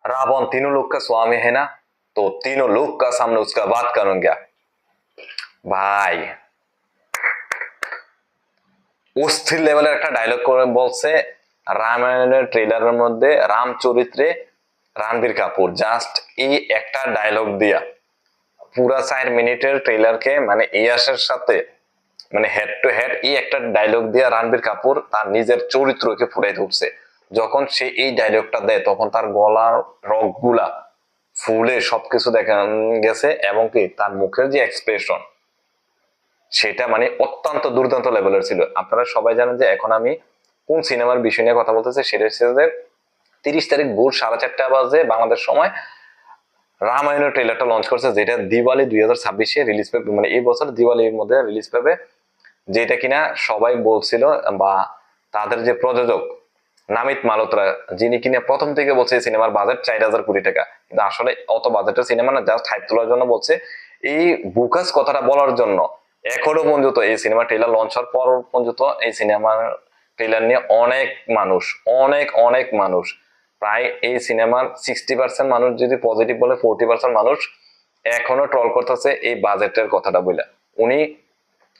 रावण तीनों लोग का स्वामी है ना, तो तीनों लोग का सामने उसका बात करूंगा ভাই। অস্থির লেভেলের একটা ডায়লগ করে বলছে রামায়ণের ট্রেলারের মধ্যে রাম চরিত্রে রণবীর কাপুর জাস্ট এই একটা ডায়লগ দিয়া পুরা 4 মিনিটের ট্রেলারকে মানে ইয়াসের সাথে মানে হেড টু হেড এই একটা ডায়লগ দিয়া রণবীর কাপুর তার নিজের চরিত্রকে ফুটাই তুলছে। যখন সে এই ডায়লগটা দেয় তখন তার গলার রগগুলা ফুলে সবকিছু দেখা গেছে এবং কি তার মুখের যে এক্সপ্রেশন সেটা মানে অত্যন্ত দুর্দান্ত লেভেলের ছিল। আপনারা সবাই জানেন যে এখন আমি কোন সিনেমার বিষয় নিয়ে কথা বলতেছি, সেটা হচ্ছে যে 30 তারিখ ভোর 4:30 বাজে বাংলাদেশ সময় রামায়ণের ট্রেলারটা লঞ্চ করছে, যেটা দিওয়ালি 2026-এ রিলিজ পাবে, মানে এই বছর দিওয়ালির মধ্যে রিলিজ পাবে। যেটা কিনা সবাই বলছিল বা তাদের যে প্রযোজক নামিত মালহোত্রা, যিনি কিনা প্রথম থেকে বলছে সিনেমার বাজেট 4000 কোটি টাকা, কিন্তু আসলে অত বাজেটের সিনেমা না, জাস্ট হাইপ তোলার জন্য বলছে। এই বুকাস কথাটা বলার জন্য এখনো পর্যন্ত এই সিনেমা ট্রেলার লঞ্চ হওয়ার পর পর্যন্ত এই সিনেমার ট্রেলার নিয়ে অনেক মানুষ অনেক অনেক মানুষ প্রায় এই সিনেমার 60% মানুষ যদি পজিটিভ বলে 40% মানুষ এখনো ট্রল করতেছে এই বাজেটের কথাটা বলে। উনি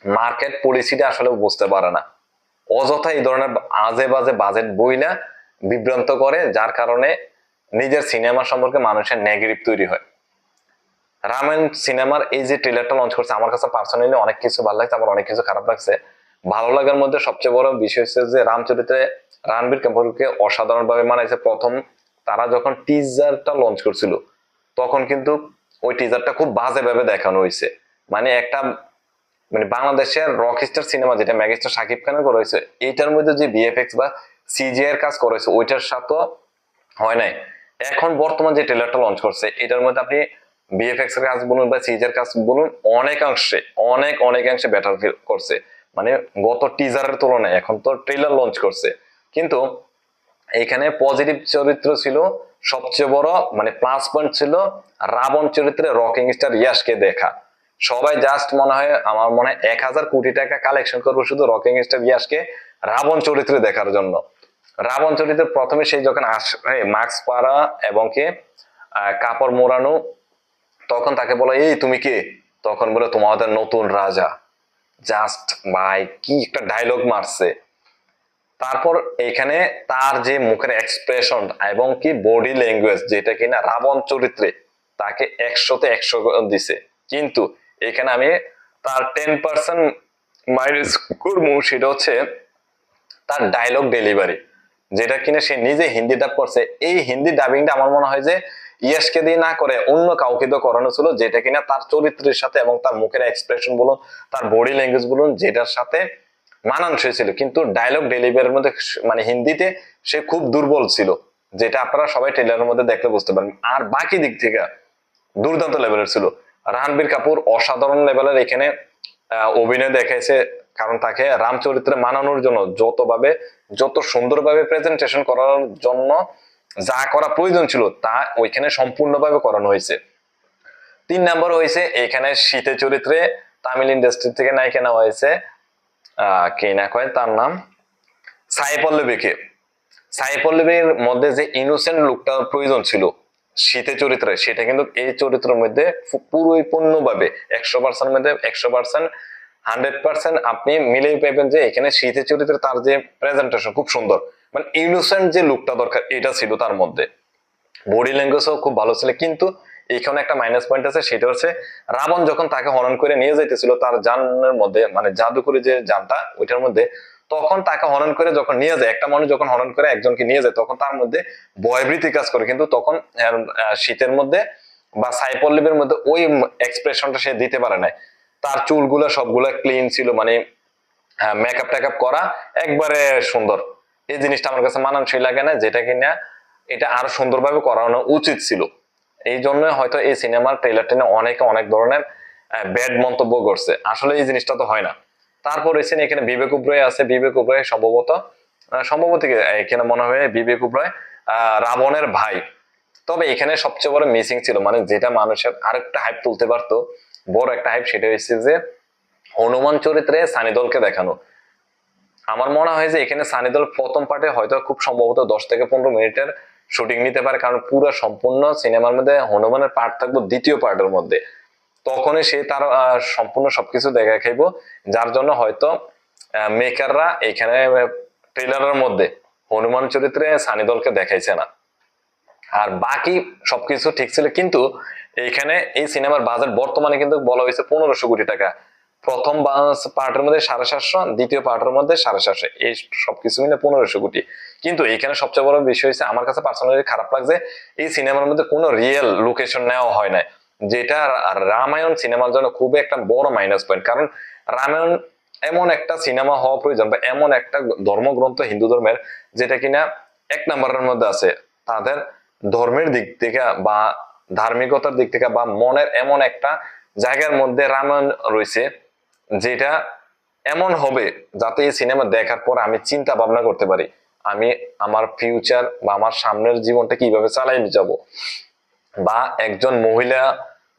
মার্কেট পলিসিটা আসলে বুঝতে পারে না, অযথা এই ধরনের আজে বাজে বাজেট বইলা বিভ্রান্ত করে, যার কারণে নিজের সিনেমা সম্পর্কে মানুষের নেগেটিভ তৈরি হয়। রামায়ণ সিনেমার এই যে ট্রেলারটা লঞ্চ করছে আমার কাছে পার্সোনালি অনেক কিছু ভালো লাগছে, আবার অনেক কিছু খারাপ লাগছে। ভালো লাগার মধ্যে সবচেয়ে বড় বিষয় হচ্ছে যে রামচরিত্রে রণবীর কাপুরকে অসাধারণ ভাবে মানাইছে। প্রথম তারা যখন টিজারটা লঞ্চ করছিল তখন কিন্তু ওই টিজারটা খুব বাজে ভাবে দেখানো হয়েছে, মানে একটা মানে বাংলাদেশের রকস্টার সিনেমা যেটা মেগাস্টার শাকিব খানের করা হয়েছে, এইটার মধ্যে যে ভিএফএক্স বা সিজিআই এর কাজ করা হয়েছে ওইটার সাথে হয় নাই। এখন বর্তমান যে ট্রেলারটা লঞ্চ করছে এটার মধ্যে আপনি ভিএফএক্স এর কাজ বলুন বা সিজিআই এর কাজ বলুন অনেকাংশে বেটার ফিল করছে, মানে গত টিজারের তুলনায় এখন তো ট্রেলার লঞ্চ করছে। কিন্তু এখানে পজিটিভ চরিত্র ছিল সবচেয়ে বড়, মানে প্লাস পয়েন্ট ছিল রাবণ চরিত্রে রকিং স্টার ইয়াশকে দেখা। সবাই জাস্ট মনে হয় আমার মনে হয় 1000 কোটি টাকা কালেকশন করবো শুধু রকিং স্টার ইয়াশকে রাবণ চরিত্রে দেখার জন্য। রাবণ চরিত্রে প্রথমে সেই যখন আসে মাস্ক পরা এবং কি কাপড় মোড়ানো, তখন তাকে বলে এই তুমি কে, তখন বলে তোমাদের নতুন রাজা। জাস্ট ভাই কি একটা ডায়লগ মারছে। তারপর এখানে তার যে মুখের এক্সপ্রেশন এবং কি বডি ল্যাঙ্গুয়েজ যেটা কিনা রাবণ চরিত্রে তাকে 100-তে 100 দিছে। কিন্তু এখানে আমি তার 10% মাইনাস করবো, সেটা হচ্ছে তার ডায়লগ ডেলিভারি, যেটা কিনা সে নিজে হিন্দি ডাব করছে। এই হিন্দি ডাবিংটা আমার মনে হয় যে ইয়াশকে দিয়ে না করে অন্য কাউকে তো করানো ছিল, যেটা কিনা তার চরিত্রের সাথে এবং তার মুখের এক্সপ্রেশন বলুন তার বডি ল্যাঙ্গুয়েজ বলুন যেটার সাথে মানানসই ছিল। কিন্তু ডায়লগ ডেলিভারির মধ্যে মানে হিন্দিতে সে খুব দুর্বল ছিল, যেটা আপনারা সবাই ট্রেলারের মধ্যে দেখলে বুঝতে পারেন। আর বাকি দিক থেকে দুর্দান্ত লেভেলের ছিল। রণবীর কাপুর অসাধারণ লেভেলের এখানে অভিনয় দেখাইছে, কারণ তাকে রাম চরিত্রে মানানোর জন্য যত সুন্দরভাবে প্রেজেন্টেশন করার জন্য যা করা প্রয়োজন ছিল তা ওইখানে সম্পূর্ণভাবে করানো হয়েছে। 3 নম্বর হয়েছে এখানে শীতে চরিত্রে তামিল ইন্ডাস্ট্রি থেকে নায়িকা নেওয়া হয়েছে কে না কয় তার নাম সাই পল্লবীকে। সাই পল্লবীর মধ্যে যে ইনোসেন্ট লুকটা প্রয়োজন ছিল শীতে চরিত্রে, সেটা কিন্তু এই চরিত্রের মধ্যে পুরোই পূর্ণভাবে 100% মধ্যে 100% 100% আপনি মিলেই পাবেন যে এখানে শীতে চরিত্রে তার যে প্রেজেন্টেশন খুব সুন্দর, মানে ইনোসেন্ট যে লুকটা দরকার এটা ছিল তার মধ্যে। বডি ল্যাঙ্গুয়েজও খুব ভালো ছিল। কিন্তু এখানে একটা মাইনাস পয়েন্ট আছে, সেটা হচ্ছে রাবণ যখন তাকে হরণ করে নিয়ে যাইতেছিল তার জানের মধ্যে, মানে জাদুকরি যে জানটা ওইটার মধ্যে, তখন তাকে হরণ করে যখন নিয়ে যায়, একটা মানুষ যখন হরণ করে একজনকে নিয়ে যায় তখন তার মধ্যে ভয়ভীতি কাজ করে। কিন্তু তখন শীতের মধ্যে বা সাইপল্লিবের মধ্যে ওই এক্সপ্রেশনটা সে দিতে পারে না। তার চুলগুলা সবগুলা ক্লিন ছিল, মানে মেকআপ টেকআপ করা একবারে সুন্দর। এই জিনিসটা আমার কাছে মানানসই লাগে না, যেটা কিনা এটা আরো সুন্দরভাবে করানো উচিত ছিল। এই জন্য হয়তো এই সিনেমার ট্রেলারটা নিয়ে অনেকে অনেক ধরনের ব্যাড মন্তব্য করছে, আসলে এই জিনিসটা তো হয় না। তারপর এখানে বিবেক ওবেরয় আছে। বিবেক ওবেরয় সম্ভবত এখানে মনে হয় বিবেক ওবেরয় রাবণের ভাই। তবে এখানে সবচেয়ে বড় মিসিং ছিল, মানে যেটা মানুষের আরেকটা হাইপ তুলতে পারতো, বড় একটা হাইপ, সেটা হচ্ছে যে হনুমান চরিত্রে সানি দেওলকে দেখানো। আমার মনে হয় যে এখানে সানি দেওল প্রথম পার্টে হয়তো খুব সম্ভবত 10 থেকে 15 মিনিটের শুটিং নিতে পারে, কারণ পুরো সম্পূর্ণ সিনেমার মধ্যে হনুমানের পার্ট থাকবো দ্বিতীয় পার্টের মধ্যে, তখনই সে তার সম্পূর্ণ সবকিছু দেখা খাইব। যার জন্য হয়তো মেকাররা এখানে ট্রেলারের মধ্যে হনুমান চরিত্রে সানি দেওলকে দেখাইছে না। আর বাকি সবকিছু ঠিক ছিল, কিন্তু এইখানে এই সিনেমার বাজেট বর্তমানে কিন্তু বলা হয়েছে 1500 কোটি টাকা। প্রথম পার্টের মধ্যে 750, দ্বিতীয় পার্টের মধ্যে 750, এই সবকিছু মিলে 1500 কোটি। কিন্তু এখানে সবচেয়ে বড় বিষয় হচ্ছে, আমার কাছে পার্সোনালি খারাপ লাগছে, এই সিনেমার মধ্যে কোনো রিয়েল লোকেশন নেওয়া হয় না, যেটা রামায়ণ সিনেমার জন্য খুব একটা বড় মাইনাস পয়েন্ট। কারণ রামায়ণ এমন একটা সিনেমা হওয়া প্রয়োজন, বা এমন একটা ধর্মগ্রন্থ হিন্দু ধর্মের, যেটা কিনা 1 নম্বরের মধ্যে আছে তাদের ধর্মের দিক থেকে বা ধার্মিকতার দিক থেকে বা মনের এমন একটা জায়গার মধ্যে রামায়ণ রয়েছে, যেটা এমন হবে যাতে এই সিনেমা দেখার পর আমি চিন্তা ভাবনা করতে পারি আমি আমার ফিউচার বা আমার সামনের জীবনটা কিভাবে চালাই যাব, বা একজন মহিলা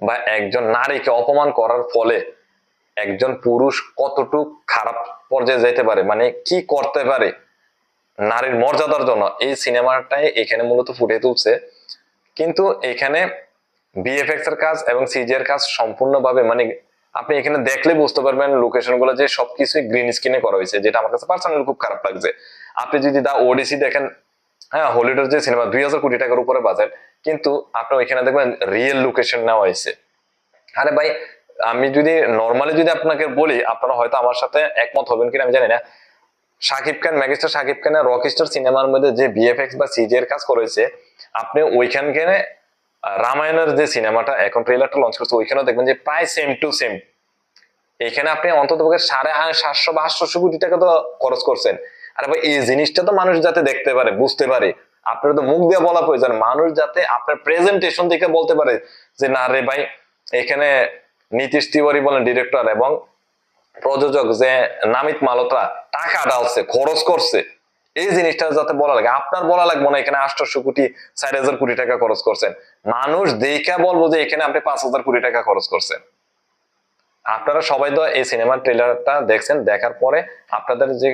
বা একজন নারীকে অপমান করার ফলে একজন পুরুষ কতটুকু খারাপ পর্যায়ে যেতে পারে, মানে কি করতে পারে নারীর মর্যাদার জন্য, এই সিনেমাটাই এখানে মূলত ফুটিয়ে তুলছে। কিন্তু এখানে বিএফএক্স এর কাজ এবং সিজি এর কাজ সম্পূর্ণভাবে, মানে আপনি এখানে দেখলে বুঝতে পারবেন লোকেশন গুলো যে সবকিছুই গ্রিন স্ক্রিনে করা হয়েছে, যেটা আমার কাছে পার্সোনালি খুব খারাপ লাগছে। আপনি যদি দা ওডিসি দেখেন, হ্যাঁ হলিউডের যে সিনেমা 2000 কোটি টাকার উপরে বাজেট, কিন্তু আপনি ওইখানে দেখবেন রিয়েল লোকেশন নেওয়া হয়েছে। আরে ভাই, আমি যদি নর্মালি যদি আপনাকে বলি, আপনারা হয়তো আমার সাথে একমত হবেন কিনা আমি জানি না, শাকিব খান, মেগাস্টার শাকিব খানের রকস্টার সিনেমার মধ্যে যে বিএফএক্স বা সিজি এর কাজ করেছে, আপনি ওইখানকে রামায়ণের যে সিনেমাটা এখন ট্রেলারটা লঞ্চ করছে, ওইখানেও দেখবেন যে প্রায় সেম টু সেম। এখানে আপনি অন্তত 750 বা 800 কোটি টাকা তো খরচ করছেন। আরে ভাই, এই জিনিসটা তো মানুষ যাতে দেখতে পারে, বুঝতে পারে, আপনার তো মুখ দিয়ে বলা প্রয়োজন, মানুষ যাতে আপনার প্রেজেন্টেশন দেখে বলতে পারে যে না রে ভাই, এখানে নীতিশ তিওয়ারি বলেন ডিরেক্টর এবং প্রযোজক যে নামিত মালহোত্রা টাকা ডালছে, খরচ করছে, এই জিনিসটা যাতে বলা লাগে। আপনার বলা লাগবে না এখানে 800 কোটি 4000 কোটি টাকা খরচ করছেন, মানুষ দেখা বলবো যে এখানে আপনি 5000 কোটি টাকা খরচ করছেন। আপনারা সবাই তো এই সিনেমার ট্রেলারটা দেখছেন, দেখার পরে আপনাদের যে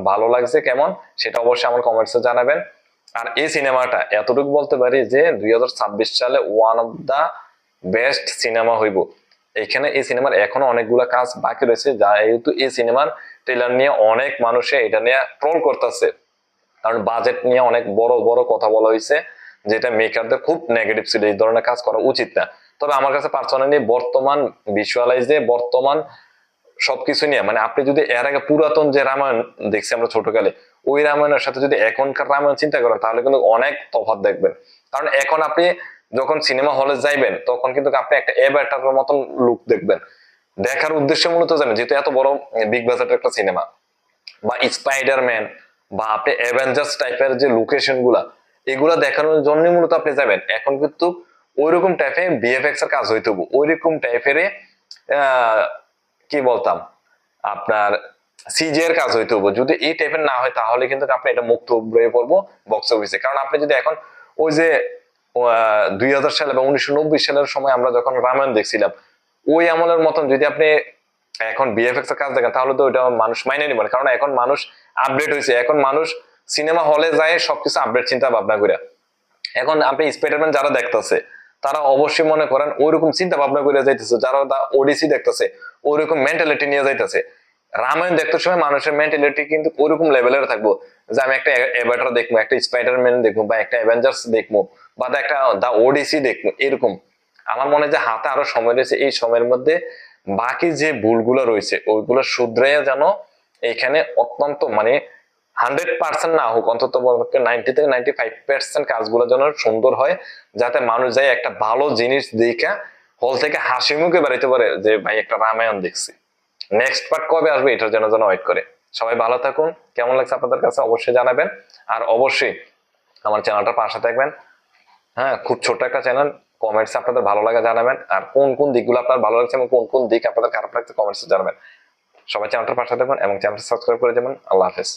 ভালো লাগছে কেমন, সেটা অবশ্যই আমার কমেন্টসে জানাবেন। আর এই সিনেমাটা এতটুকু বলতে পারি যে 2026 সালে one of the best cinema হইব। এখানে এই সিনেমার এখনো অনেকগুলো কাজ বাকি রয়েছে, যা যেহেতু এই সিনেমার ট্রেলার নিয়ে অনেক মানুষে এটা নিয়ে ট্রোল করতেছে, কারণ বাজেট নিয়ে অনেক বড় বড় কথা বলা হয়েছে, যেটা মেকারদের খুব নেগেটিভ ছিল, এই ধরনের কাজ করা উচিত না। তবে আমার কাছে পার্সোনালি বর্তমান ভিজুয়ালাইজে বর্তমান সবকিছু নিয়ে, মানে আপনি যদি এর আগে পুরাতন যে রামায়ণ দেখছি আমরা ছোটকালে, ওই রামায়ণের সাথে যদি এখনকার রামায়ণ চিন্তা করেন, তাহলে কিন্তু অনেক তফাৎ দেখবেন। কারণ এখন আপনি যখন সিনেমা হলে যাইবেন, তখন কিন্তু আপনি একটা অ্যাভাটারের মতন লুক দেখবেন। দেখার উদ্দেশ্য মূলত যাবেন, যেহেতু এত বড় বিগ বাজেটের একটা সিনেমা, বা স্পাইডারম্যান বা আপনি অ্যাভেঞ্জার্স টাইপের যে লোকেশন গুলা, এগুলা দেখানোর জন্য মূলত আপনি যাবেন। এখন কিন্তু ওইরকম টাইপের বিএফএক্স এর কাজ হইতে হবে, ওইরকম টাইপের কি বলতাম আপনার সিজি এর কাজ হইতে হবে। যদি এই টাইপের না হয়, তাহলে কিন্তু আপনি এটা মুক্ত হয়ে পড়বো বক্স অফিসে। কারণ আপনি যদি এখন ওই যে 2000 সালে বা 1990 সালের সময় আমরা যখন রামায়ণ দেখছিলাম, ওই আমলের মতন যদি আপনি এখন বিএফএক্স এর কাজ দেখেন, তাহলে তো ওইটা মানুষ মাইনে নিবে না। কারণ এখন মানুষ আপডেট হয়েছে, এখন মানুষ সিনেমা হলে যায় সবকিছু আপডেট চিন্তা ভাবনা করে। এখন আপনি স্পাইডারম্যান যারা দেখতেছে, তারা অবশ্যই মনে করেন ওইরকম চিন্তা ভাবনা করে যাইতেছে, যারা ওডিসি দেখতেছে ওইরকম মেন্টালিটি নিয়ে যাইতেছে। রামায়ণ দেখতে সময় মানুষের মেন্টালিটি কিন্তু ওইরকম লেভেলের থাকবো, যে আমি একটা অ্যাভাটার দেখবো, একটা স্পাইডারম্যান দেখবো, বা একটা অ্যাভেঞ্জার্স দেখবো, বা একটা দা ওডিসি দেখবো, এরকম। আমার মনে হয় যে হাতে আরো সময় রয়েছে, এই সময়ের মধ্যে বাকি যে ভুলগুলো রয়েছে ওইগুলো শুধরে যেন এখানে অত্যন্ত, মানে 100% না হোক, অন্তত 90 থেকে 95% কাজগুলো যেন সুন্দর হয়, যাতে মানুষ যায় একটা ভালো জিনিস দেখে হল থেকে হাসি মুখে বেরোতে পারে যে ভাই একটা রামায়ণ দেখছি। নেক্সট পার্ট কবে আসবে এটার জন্য যেন ওয়েট করে। সবাই ভালো থাকুন, কেমন লাগছে আপনাদের কাছে অবশ্যই জানাবেন। আর অবশ্যই আমার চ্যানেলটার পাশে থাকবেন। হ্যাঁ, খুব ছোট একটা চ্যানেল, কমেন্টস আপনাদের ভালো লাগা জানাবেন, আর কোন কোন দিকগুলো আপনার ভালো লাগছে এবং কোন কোন দিক আপনাদের খারাপ লাগছে কমেন্টসে জানাবেন। সবাই চ্যানেলটার পাশে থাকবেন এবং চ্যানেলটা সাবস্ক্রাইব করে যাবেন। আল্লাহ হাফেজ।